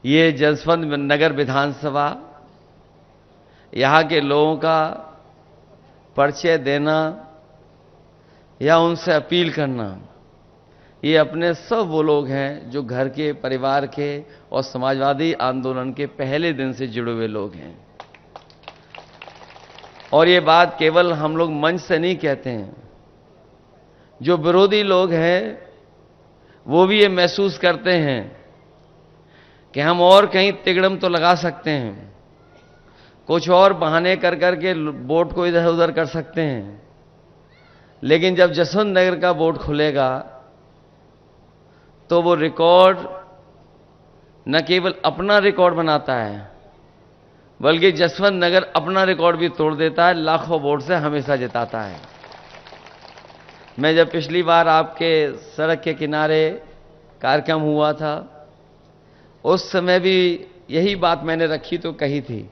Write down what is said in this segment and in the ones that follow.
ये जसवंत नगर विधानसभा, यहाँ के लोगों का परिचय देना या उनसे अपील करना, ये अपने सब वो लोग हैं जो घर के, परिवार के और समाजवादी आंदोलन के पहले दिन से जुड़े हुए लोग हैं। और ये बात केवल हम लोग मंच से नहीं कहते हैं, जो विरोधी लोग हैं वो भी ये महसूस करते हैं कि हम और कहीं तिगड़म तो लगा सकते हैं, कुछ और बहाने कर करके वोट को इधर उधर कर सकते हैं, लेकिन जब जसवंत नगर का वोट खुलेगा तो वो रिकॉर्ड न केवल अपना रिकॉर्ड बनाता है, बल्कि जसवंत नगर अपना रिकॉर्ड भी तोड़ देता है, लाखों वोट से हमेशा जिताता है। मैं जब पिछली बार आपके सड़क के किनारे कार्यक्रम हुआ था, उस समय भी यही बात मैंने रखी तो कही थी,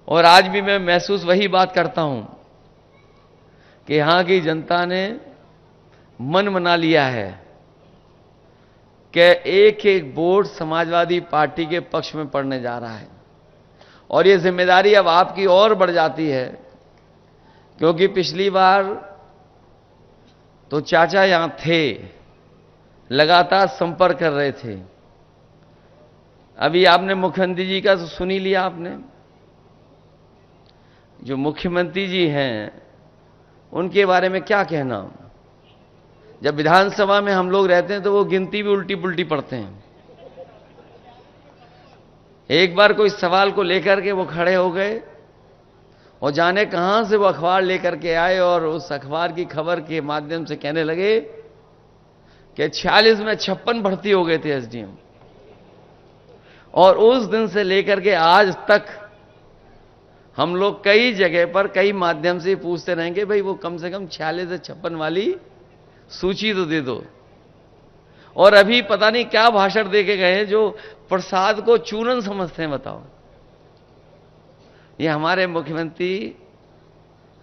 और आज भी मैं महसूस वही बात करता हूं कि यहां की जनता ने मन बना लिया है कि एक एक वोट समाजवादी पार्टी के पक्ष में पड़ने जा रहा है। और ये जिम्मेदारी अब आपकी और बढ़ जाती है, क्योंकि पिछली बार तो चाचा यहां थे, लगातार संपर्क कर रहे थे। अभी आपने मुख्यमंत्री जी का तो सुन ही लिया आपने। जो मुख्यमंत्री जी हैं उनके बारे में क्या कहना। जब विधानसभा में हम लोग रहते हैं तो वो गिनती भी उल्टी पुल्टी पढ़ते हैं। एक बार कोई सवाल को लेकर के वो खड़े हो गए और जाने कहां से वो अखबार लेकर के आए और उस अखबार की खबर के माध्यम से कहने लगे कि 46 में 56 भर्ती हो गए थे एसडीएम। और उस दिन से लेकर के आज तक हम लोग कई जगह पर कई माध्यम से पूछते रहेंगे, भाई वो कम से कम 46 से 56 वाली सूची तो दे दो। और अभी पता नहीं क्या भाषण दे के गए जो प्रसाद को चूरन समझते हैं। बताओ, ये हमारे मुख्यमंत्री,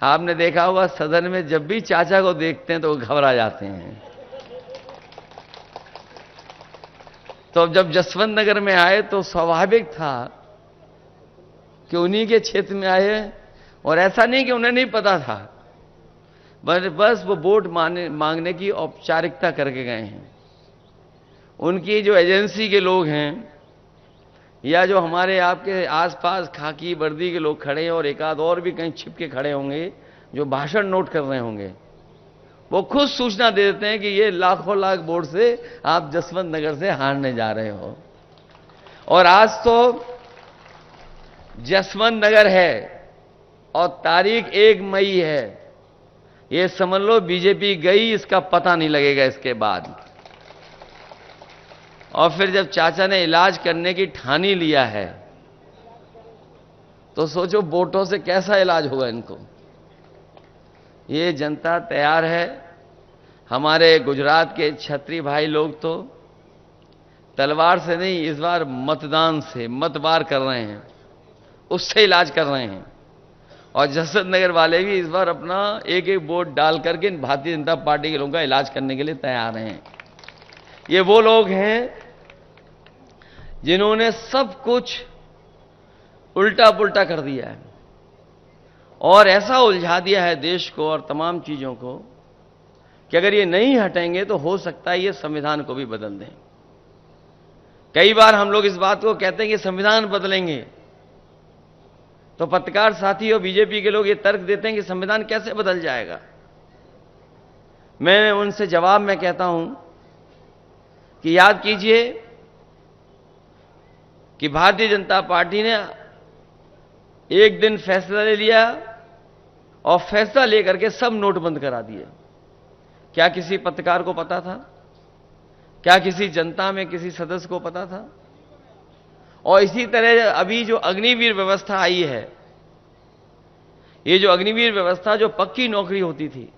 आपने देखा होगा सदन में जब भी चाचा को देखते हैं तो वो घबरा जाते हैं। तो जब जसवंत नगर में आए तो स्वाभाविक था कि उन्हीं के क्षेत्र में आए, और ऐसा नहीं कि उन्हें नहीं पता था, बस वो वोट मांगने की औपचारिकता करके गए हैं। उनकी जो एजेंसी के लोग हैं या जो हमारे आपके आसपास खाकी वर्दी के लोग खड़े हैं और एक आध और भी कहीं छिप के खड़े होंगे जो भाषण नोट कर रहे होंगे, वो खुद सूचना दे देते हैं कि ये लाखों लाख वोट से आप जसवंत नगर से हारने जा रहे हो। और आज तो जसवंत नगर है और तारीख 1 मई है। ये समझ लो बीजेपी गई, इसका पता नहीं लगेगा इसके बाद। और फिर जब चाचा ने इलाज करने की ठानी लिया है तो सोचो वोटों से कैसा इलाज होगा इनको। ये जनता तैयार है। हमारे गुजरात के छत्री भाई लोग तो तलवार से नहीं, इस बार मतदान से मतवार कर रहे हैं, उससे इलाज कर रहे हैं। और जसवंत नगर वाले भी इस बार अपना एक एक वोट डाल करके भारतीय जनता पार्टी के लोगों का इलाज करने के लिए तैयार हैं। ये वो लोग हैं जिन्होंने सब कुछ उल्टा पुल्टा कर दिया है और ऐसा उलझा दिया है देश को और तमाम चीजों को कि अगर ये नहीं हटेंगे तो हो सकता है ये संविधान को भी बदल दें। कई बार हम लोग इस बात को कहते हैं कि संविधान बदलेंगे, तो पत्रकार साथी और बीजेपी के लोग ये तर्क देते हैं कि संविधान कैसे बदल जाएगा। मैं उनसे जवाब में कहता हूं कि याद कीजिए कि भारतीय जनता पार्टी ने एक दिन फैसला ले लिया और फैसला लेकर के सब नोट बंद करा दिए। क्या किसी पत्रकार को पता था? क्या किसी जनता में किसी सदस्य को पता था? और इसी तरह अभी जो अग्निवीर व्यवस्था आई है, ये जो अग्निवीर व्यवस्था जो पक्की नौकरी होती थी,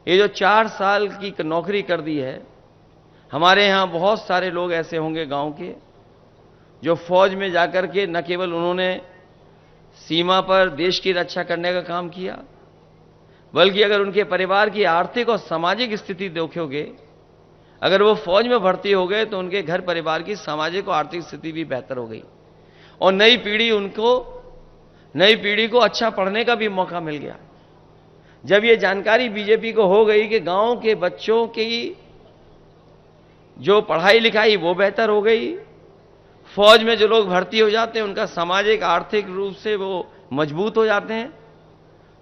ये जो 4 साल की नौकरी कर दी है। हमारे यहां बहुत सारे लोग ऐसे होंगे गांव के जो फौज में जाकर के न केवल उन्होंने सीमा पर देश की रक्षा करने का काम किया, बल्कि अगर उनके परिवार की आर्थिक और सामाजिक स्थिति देखोगे, अगर वो फौज में भर्ती हो गए तो उनके घर परिवार की सामाजिक और आर्थिक स्थिति भी बेहतर हो गई और नई पीढ़ी को अच्छा पढ़ने का भी मौका मिल गया। जब ये जानकारी बीजेपी को हो गई कि गांव के बच्चों की जो पढ़ाई लिखाई वो बेहतर हो गई, फौज में जो लोग भर्ती हो जाते हैं उनका सामाजिक आर्थिक रूप से वो मजबूत हो जाते हैं,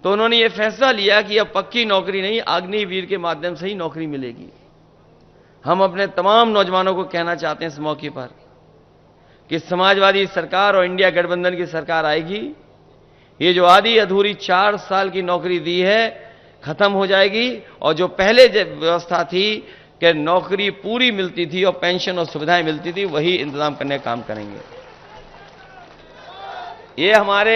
तो उन्होंने ये फैसला लिया कि अब पक्की नौकरी नहीं, अग्निवीर के माध्यम से ही नौकरी मिलेगी। हम अपने तमाम नौजवानों को कहना चाहते हैं इस मौके पर कि समाजवादी सरकार और इंडिया गठबंधन की सरकार आएगी, ये जो आधी अधूरी 4 साल की नौकरी दी है खत्म हो जाएगी और जो पहले व्यवस्था थी कि नौकरी पूरी मिलती थी और पेंशन और सुविधाएं मिलती थी, वही इंतजाम करने का काम करेंगे। ये हमारे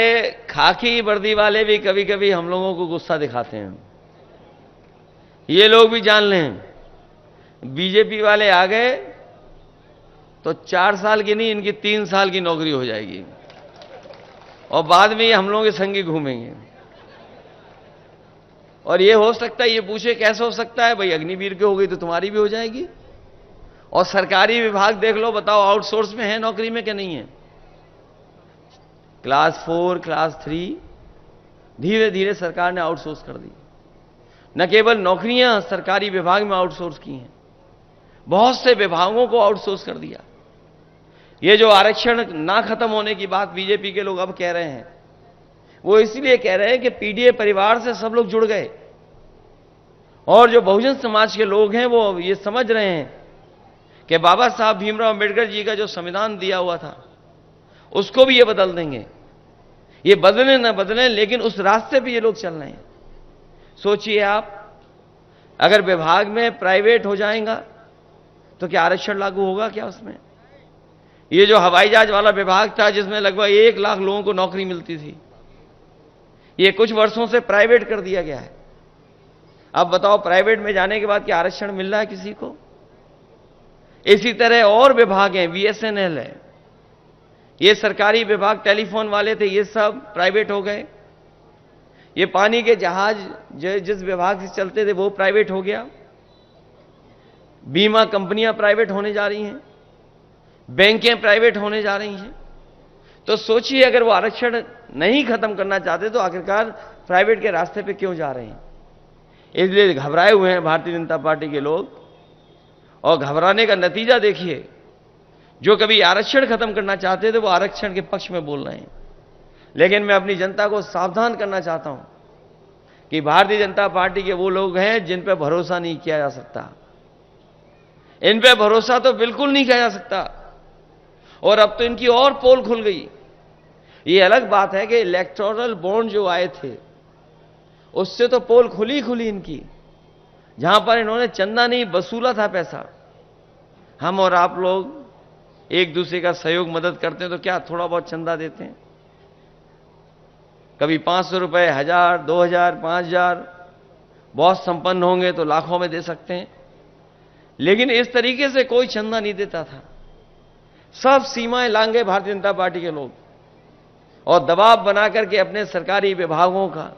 खाकी वर्दी वाले भी कभी कभी हम लोगों को गुस्सा दिखाते हैं। ये लोग भी जान लें, बीजेपी वाले आ गए तो 4 साल की नहीं, इनकी 3 साल की नौकरी हो जाएगी और बाद में ये हम लोगों के संगी घूमेंगे। और ये हो सकता है, ये पूछे कैसे हो सकता है? भाई अग्निवीर की हो गई तो तुम्हारी भी हो जाएगी। और सरकारी विभाग देख लो, बताओ आउटसोर्स में है नौकरी में कि नहीं है? क्लास 4, क्लास 3 धीरे धीरे सरकार ने आउटसोर्स कर दी। न केवल नौकरियां सरकारी विभाग में आउटसोर्स की हैं, बहुत से विभागों को आउटसोर्स कर दिया। ये जो आरक्षण ना खत्म होने की बात बीजेपी के लोग अब कह रहे हैं, वो इसलिए कह रहे हैं कि पीडीए परिवार से सब लोग जुड़ गए और जो बहुजन समाज के लोग हैं वो ये समझ रहे हैं कि बाबा साहब भीमराव अंबेडकर जी का जो संविधान दिया हुआ था उसको भी ये बदल देंगे। ये बदले ना बदले, लेकिन उस रास्ते पे ये लोग चल रहे हैं। सोचिए आप, अगर विभाग में प्राइवेट हो जाएगा तो क्या आरक्षण लागू होगा क्या उसमें? ये जो हवाई जहाज वाला विभाग था जिसमें लगभग 1 लाख लोगों को नौकरी मिलती थी, ये कुछ वर्षों से प्राइवेट कर दिया गया है। अब बताओ, प्राइवेट में जाने के बाद क्या आरक्षण मिल रहा है किसी को? इसी तरह और विभाग हैं, बीएसएनएल है, ये सरकारी विभाग, टेलीफोन वाले थे, ये सब प्राइवेट हो गए। ये पानी के जहाज जिस विभाग से चलते थे वो प्राइवेट हो गया। बीमा कंपनियां प्राइवेट होने जा रही हैं, बैंकें प्राइवेट होने जा रही हैं। तो सोचिए, अगर वो आरक्षण नहीं खत्म करना चाहते तो आखिरकार प्राइवेट के रास्ते पे क्यों जा रहे हैं? इसलिए घबराए हुए हैं भारतीय जनता पार्टी के लोग। और घबराने का नतीजा देखिए, जो कभी आरक्षण खत्म करना चाहते थे वो आरक्षण के पक्ष में बोल रहे हैं। लेकिन मैं अपनी जनता को सावधान करना चाहता हूं कि भारतीय जनता पार्टी के वो लोग हैं जिन पर भरोसा नहीं किया जा सकता। इन पे भरोसा तो बिल्कुल नहीं किया जा सकता। और अब तो इनकी और पोल खुल गई। ये अलग बात है कि इलेक्टोरल बॉन्ड जो आए थे उससे तो पोल खुली इनकी, जहां पर इन्होंने चंदा नहीं वसूला था पैसा। हम और आप लोग एक दूसरे का सहयोग मदद करते हैं तो क्या थोड़ा बहुत चंदा देते हैं? कभी 500 रुपए, 1000, 2000, 5000, बहुत संपन्न होंगे तो लाखों में दे सकते हैं। लेकिन इस तरीके से कोई चंदा नहीं देता था। सब सीमाएं लांघे भारतीय जनता पार्टी के लोग और दबाव बना करके अपने सरकारी विभागों का,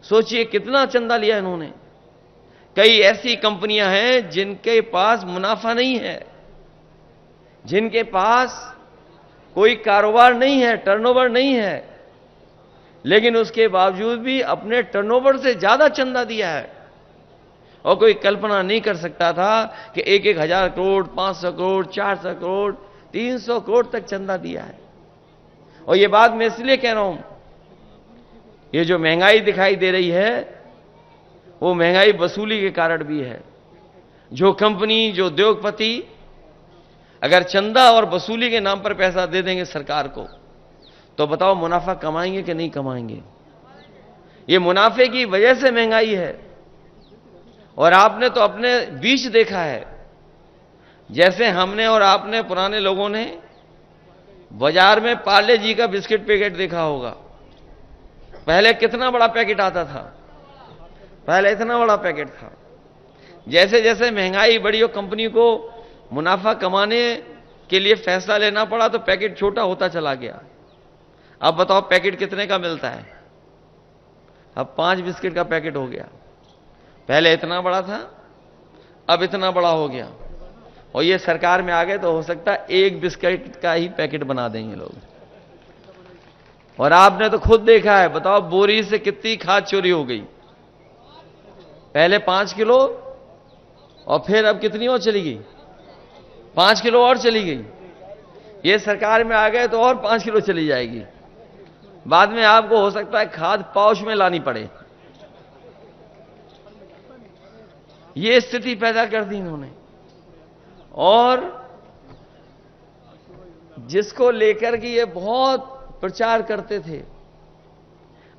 सोचिए कितना चंदा लिया इन्होंने। कई ऐसी कंपनियां हैं जिनके पास मुनाफा नहीं है, जिनके पास कोई कारोबार नहीं है, टर्नओवर नहीं है, लेकिन उसके बावजूद भी अपने टर्नओवर से ज्यादा चंदा दिया है। और कोई कल्पना नहीं कर सकता था कि 1,000 करोड़, 500 करोड़, 400 करोड़, 300 करोड़ तक चंदा दिया है। और ये बात मैं इसलिए कह रहा हूं, ये जो महंगाई दिखाई दे रही है वो महंगाई वसूली के कारण भी है। जो कंपनी, जो उद्योगपति अगर चंदा और वसूली के नाम पर पैसा दे देंगे सरकार को, तो बताओ मुनाफा कमाएंगे कि नहीं कमाएंगे? ये मुनाफे की वजह से महंगाई है। और आपने तो अपने बीच देखा है, जैसे हमने और आपने पुराने लोगों ने बाजार में पार्ले जी का बिस्किट पैकेट देखा होगा। पहले कितना बड़ा पैकेट आता था, पहले इतना बड़ा पैकेट था। जैसे जैसे महंगाई बढ़ी और कंपनी को मुनाफा कमाने के लिए फैसला लेना पड़ा तो पैकेट छोटा होता चला गया। अब बताओ पैकेट कितने का मिलता है? अब 5 बिस्किट का पैकेट हो गया। पहले इतना बड़ा था, अब इतना बड़ा हो गया, और ये सरकार में आ गए तो हो सकता है एक बिस्किट का ही पैकेट बना देंगे लोग। और आपने तो खुद देखा है, बताओ बोरी से कितनी खाद चोरी हो गई। पहले 5 किलो, और फिर अब कितनी और चली गई, 5 किलो और चली गई। ये सरकार में आ गए तो और 5 किलो चली जाएगी। बाद में आपको हो सकता है खाद पाउच में लानी पड़े। ये स्थिति पैदा कर दी इन्होंने। और जिसको लेकर के ये बहुत प्रचार करते थे,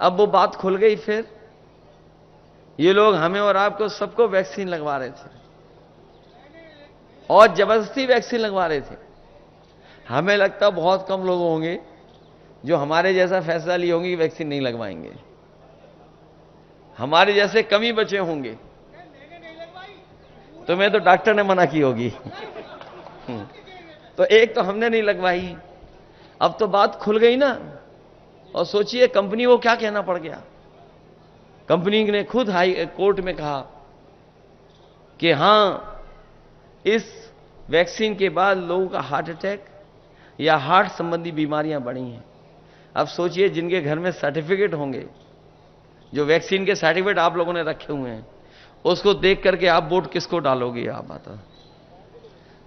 अब वो बात खुल गई। फिर ये लोग हमें और आपको सबको वैक्सीन लगवा रहे थे, और जबरदस्ती वैक्सीन लगवा रहे थे। हमें लगता बहुत कम लोग होंगे जो हमारे जैसा फैसला लिए होंगे कि वैक्सीन नहीं लगवाएंगे। हमारे जैसे कम ही बचे होंगे। तुम्हें तो डॉक्टर ने मना की होगी। तो एक तो हमने नहीं लगवाई। अब तो बात खुल गई ना। और सोचिए कंपनी को क्या कहना पड़ गया। कंपनी ने खुद हाई कोर्ट में कहा कि हां, इस वैक्सीन के बाद लोगों का हार्ट अटैक या हार्ट संबंधी बीमारियां बढ़ी हैं। अब सोचिए जिनके घर में सर्टिफिकेट होंगे, जो वैक्सीन के सर्टिफिकेट आप लोगों ने रखे हुए हैं, उसको देख करके आप वोट किसको डालोगे? आप बताओ।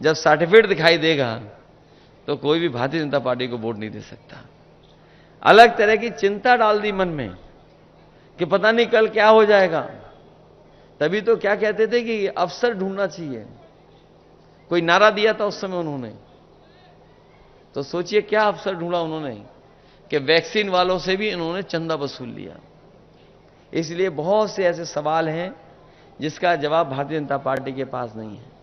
जब सर्टिफिकेट दिखाई देगा तो कोई भी भारतीय जनता पार्टी को वोट नहीं दे सकता। अलग तरह की चिंता डाल दी मन में कि पता नहीं कल क्या हो जाएगा। तभी तो क्या कहते थे कि अफसर ढूंढना चाहिए, कोई नारा दिया था उस समय उन्होंने। तो सोचिए क्या अफसर ढूंढा उन्होंने कि वैक्सीन वालों से भी इन्होंने चंदा वसूल लिया। इसलिए बहुत से ऐसे सवाल हैं जिसका जवाब भारतीय जनता पार्टी के पास नहीं है।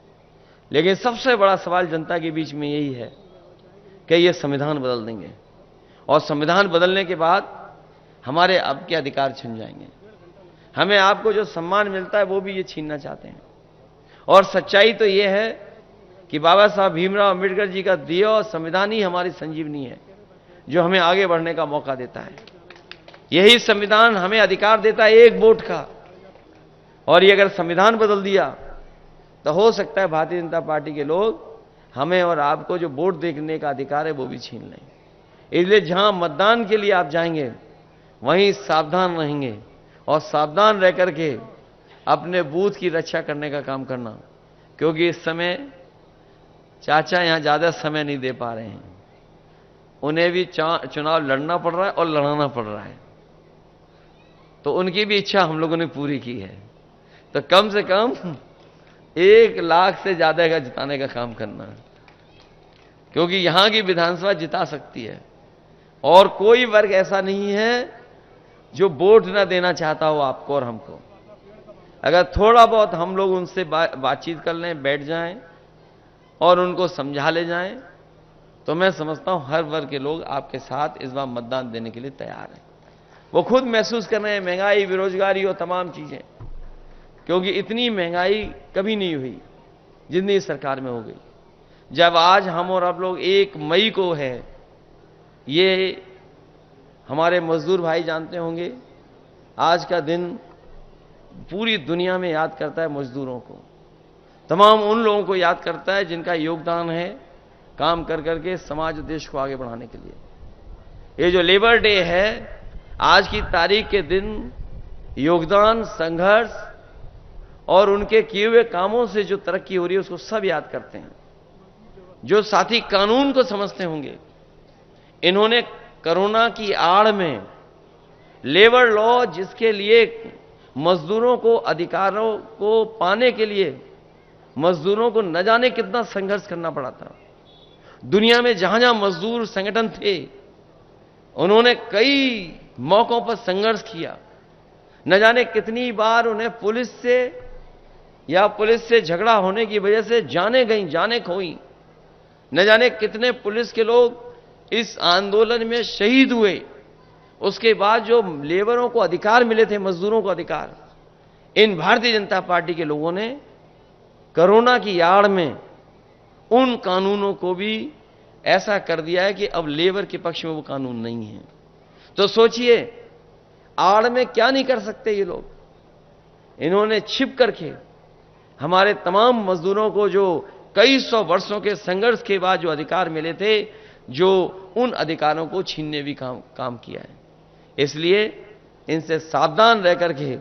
लेकिन सबसे बड़ा सवाल जनता के बीच में यही है कि ये संविधान बदल देंगे, और संविधान बदलने के बाद हमारे अब के अधिकार छिन जाएंगे। हमें आपको जो सम्मान मिलता है वो भी ये छीनना चाहते हैं। और सच्चाई तो ये है कि बाबा साहब भीमराव अंबेडकर जी का दिया और संविधान ही हमारी संजीवनी है, जो हमें आगे बढ़ने का मौका देता है। यही संविधान हमें अधिकार देता है एक वोट का। और ये अगर संविधान बदल दिया तो हो सकता है भारतीय जनता पार्टी के लोग हमें और आपको जो वोट देने का अधिकार है वो भी छीन लें। इसलिए जहां मतदान के लिए आप जाएंगे वहीं सावधान रहेंगे, और सावधान रह करके अपने बूथ की रक्षा करने का काम करना। क्योंकि इस समय चाचा यहां ज्यादा समय नहीं दे पा रहे हैं, उन्हें भी चुनाव लड़ना पड़ रहा है और लड़ाना पड़ रहा है। तो उनकी भी इच्छा हम लोगों ने पूरी की है। तो कम से कम 1 लाख से ज्यादा का जिताने का काम करना है, क्योंकि यहां की विधानसभा जिता सकती है। और कोई वर्ग ऐसा नहीं है जो वोट ना देना चाहता हो आपको और हमको। अगर थोड़ा बहुत हम लोग उनसे बातचीत कर लें, बैठ जाएं और उनको समझा ले जाएं, तो मैं समझता हूं हर वर्ग के लोग आपके साथ इस बार मतदान देने के लिए तैयार हैं। वो खुद महसूस कर रहे हैं महंगाई, बेरोजगारी और तमाम चीजें, क्योंकि इतनी महंगाई कभी नहीं हुई जितनी सरकार में हो गई। जब आज हम और आप लोग 1 मई को है, ये हमारे मजदूर भाई जानते होंगे, आज का दिन पूरी दुनिया में याद करता है मजदूरों को, तमाम उन लोगों को याद करता है जिनका योगदान है काम कर करके समाज और देश को आगे बढ़ाने के लिए। ये जो लेबर डे है, आज की तारीख के दिन योगदान, संघर्ष और उनके किए हुए कामों से जो तरक्की हो रही है उसको सब याद करते हैं। जो साथी कानून को समझते होंगे, इन्होंने कोरोना की आड़ में लेबर लॉ, जिसके लिए मजदूरों को अधिकारों को पाने के लिए मजदूरों को न जाने कितना संघर्ष करना पड़ा था। दुनिया में जहां जहां मजदूर संगठन थे, उन्होंने कई मौकों पर संघर्ष किया। न जाने कितनी बार उन्हें पुलिस से झगड़ा होने की वजह से जाने गई, जाने खोई। न जाने कितने पुलिस के लोग इस आंदोलन में शहीद हुए। उसके बाद जो लेबरों को अधिकार मिले थे, मजदूरों को अधिकार, इन भारतीय जनता पार्टी के लोगों ने कोरोना की आड़ में उन कानूनों को भी ऐसा कर दिया है कि अब लेबर के पक्ष में वो कानून नहीं है। तो सोचिए आड़ में क्या नहीं कर सकते ये लोग। इन्होंने छिप करके हमारे तमाम मजदूरों को जो कई सौ वर्षों के संघर्ष के बाद जो अधिकार मिले थे, जो उन अधिकारों को छीनने भी काम किया है। इसलिए इनसे सावधान रह करके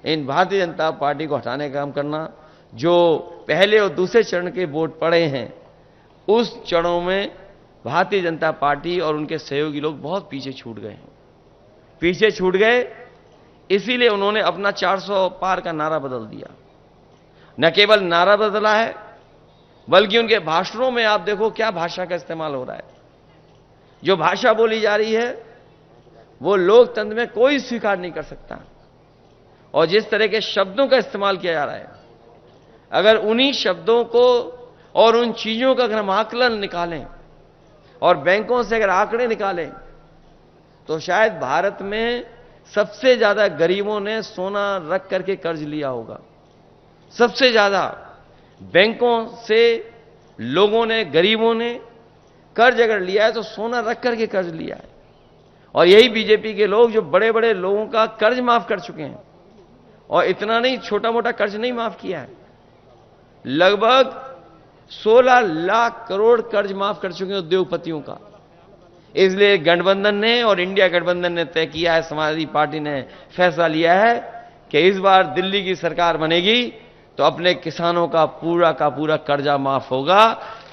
इन भारतीय जनता पार्टी को हटाने का काम करना। जो पहले और दूसरे चरण के वोट पड़े हैं, उस चरणों में भारतीय जनता पार्टी और उनके सहयोगी लोग बहुत पीछे छूट गए हैं। पीछे छूट गए, इसीलिए उन्होंने अपना 400 पार का नारा बदल दिया। न केवल नारा बदला है, बल्कि उनके भाषणों में आप देखो क्या भाषा का इस्तेमाल हो रहा है। जो भाषा बोली जा रही है वो लोकतंत्र में कोई स्वीकार नहीं कर सकता। और जिस तरह के शब्दों का इस्तेमाल किया जा रहा है, अगर उन्हीं शब्दों को और उन चीजों का अगर हम आकलन निकालें और बैंकों से अगर आंकड़े निकालें, तो शायद भारत में सबसे ज्यादा गरीबों ने सोना रख करके कर्ज लिया होगा। सबसे ज्यादा बैंकों से लोगों ने, गरीबों ने कर्ज अगर लिया है तो सोना रख करके कर्ज लिया है। और यही बीजेपी के लोग जो बड़े बड़े लोगों का कर्ज माफ कर चुके हैं, और इतना नहीं, छोटा मोटा कर्ज नहीं माफ किया है, लगभग 16 लाख करोड़ कर्ज माफ कर चुके हैं उद्योगपतियों का। इसलिए गठबंधन ने और इंडिया गठबंधन ने तय किया है, समाजवादी पार्टी ने फैसला लिया है कि इस बार दिल्ली की सरकार बनेगी तो अपने किसानों का पूरा कर्जा माफ होगा।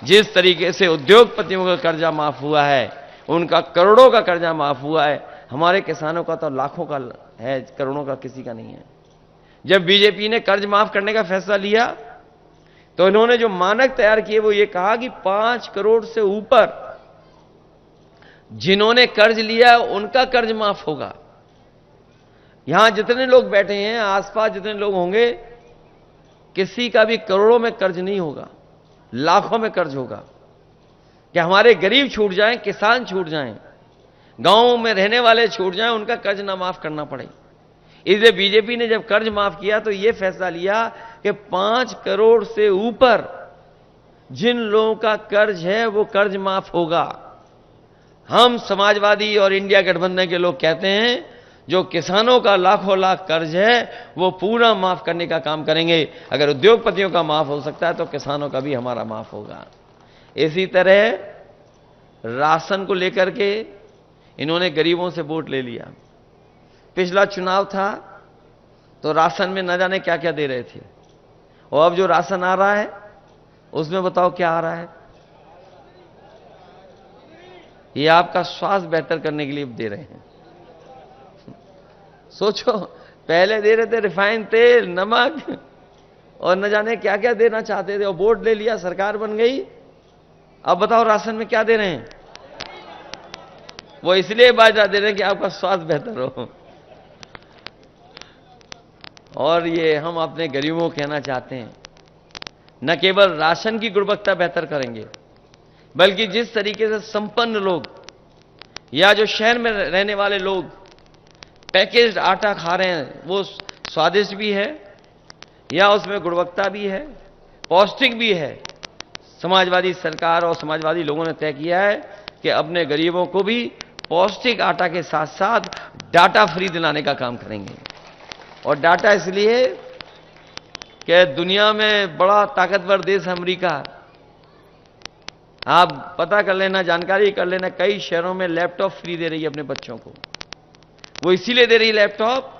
जिस तरीके से उद्योगपतियों का कर्जा माफ हुआ है, उनका करोड़ों का कर्जा माफ हुआ है, हमारे किसानों का तो लाखों का है, करोड़ों का किसी का नहीं है। जब बीजेपी ने कर्ज माफ करने का फैसला लिया तो इन्होंने जो मानक तैयार किए वो ये कहा कि 5 करोड़ से ऊपर जिन्होंने कर्ज लिया उनका कर्ज माफ होगा। यहां जितने लोग बैठे हैं, आसपास जितने लोग होंगे, किसी का भी करोड़ों में कर्ज नहीं होगा, लाखों में कर्ज होगा। कि हमारे गरीब छूट जाएं, किसान छूट जाएं, गांवों में रहने वाले छूट जाएं, उनका कर्ज ना माफ करना पड़े। इसलिए बीजेपी ने जब कर्ज माफ किया तो यह फैसला लिया कि 5 करोड़ से ऊपर जिन लोगों का कर्ज है वो कर्ज माफ होगा। हम समाजवादी और इंडिया गठबंधन के लोग कहते हैं जो किसानों का लाखों लाख कर्ज है वो पूरा माफ करने का काम करेंगे। अगर उद्योगपतियों का माफ हो सकता है तो किसानों का भी हमारा माफ होगा। इसी तरह राशन को लेकर के इन्होंने गरीबों से वोट ले लिया। पिछला चुनाव था तो राशन में न जाने क्या क्या दे रहे थे, और अब जो राशन आ रहा है उसमें बताओ क्या आ रहा है। ये आपका स्वास्थ्य बेहतर करने के लिए दे रहे हैं। सोचो, पहले दे रहे थे रिफाइंड तेल, नमक और न जाने क्या क्या देना चाहते थे, और वोट ले लिया, सरकार बन गई। अब बताओ राशन में क्या दे रहे हैं। वो इसलिए बाजरा दे रहे हैं कि आपका स्वास्थ्य बेहतर हो। और ये हम अपने गरीबों को कहना चाहते हैं, न केवल राशन की गुणवत्ता बेहतर करेंगे, बल्कि जिस तरीके से संपन्न लोग या जो शहर में रहने वाले लोग पैकेज्ड आटा खा रहे हैं, वो स्वादिष्ट भी है या उसमें गुणवत्ता भी है, पौष्टिक भी है। समाजवादी सरकार और समाजवादी लोगों ने तय किया है कि अपने गरीबों को भी पौष्टिक आटा के साथ साथ डाटा फ्री दिलाने का काम करेंगे। और डाटा इसलिए कि दुनिया में बड़ा ताकतवर देश अमेरिका, आप पता कर लेना, जानकारी कर लेना, कई शहरों में लैपटॉप फ्री दे रही है अपने बच्चों को। वो इसीलिए दे रही है लैपटॉप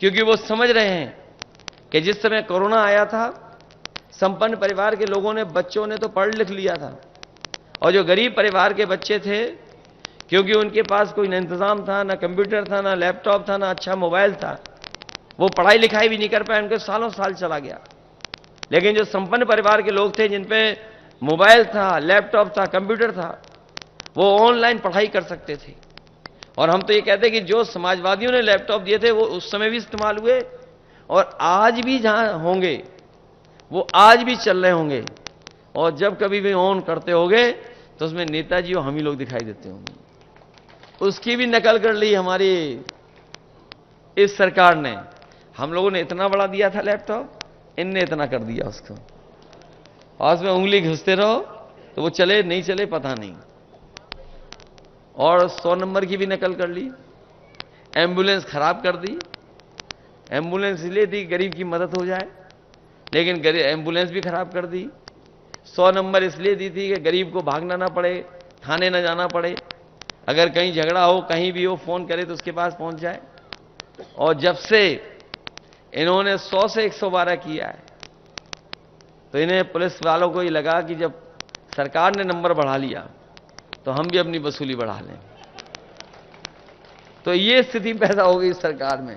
क्योंकि वो समझ रहे हैं कि जिस समय कोरोना आया था, संपन्न परिवार के लोगों ने, बच्चों ने तो पढ़ लिख लिया था, और जो गरीब परिवार के बच्चे थे, क्योंकि उनके पास कोई न इंतजाम था, ना कंप्यूटर था, ना लैपटॉप था, ना अच्छा मोबाइल था, वो पढ़ाई लिखाई भी नहीं कर पाए, उनके सालों साल चला गया। लेकिन जो संपन्न परिवार के लोग थे, जिन पे मोबाइल था, लैपटॉप था, कंप्यूटर था, वो ऑनलाइन पढ़ाई कर सकते थे। और हम तो ये कहते हैं कि जो समाजवादियों ने लैपटॉप दिए थे वो उस समय भी इस्तेमाल हुए, और आज भी जहां होंगे वो आज भी चल रहे होंगे। और जब कभी भी ऑन करते होंगे तो उसमें नेताजी और हम ही लोग दिखाई देते होंगे। उसकी भी नकल कर ली हमारी इस सरकार ने। हम लोगों ने इतना बड़ा दिया था लैपटॉप, इनने इतना कर दिया उसको, और उसमें उंगली घुसते रहो तो वो चले नहीं चले पता नहीं। और 100 नंबर की भी नकल कर ली, एम्बुलेंस खराब कर दी। एम्बुलेंस इसलिए दी गरीब की मदद हो जाए, लेकिन एम्बुलेंस भी खराब कर दी। 100 नंबर इसलिए दी थी कि गरीब को भागना ना पड़े, थाने ना जाना पड़े, अगर कहीं झगड़ा हो, कहीं भी हो, फोन करे तो उसके पास पहुंच जाए। और जब से इन्होंने 100 से 112 किया है, तो इन्हें पुलिस वालों को ही लगा कि जब सरकार ने नंबर बढ़ा लिया तो हम भी अपनी वसूली बढ़ा लें। तो ये स्थिति पैदा हो गई सरकार में।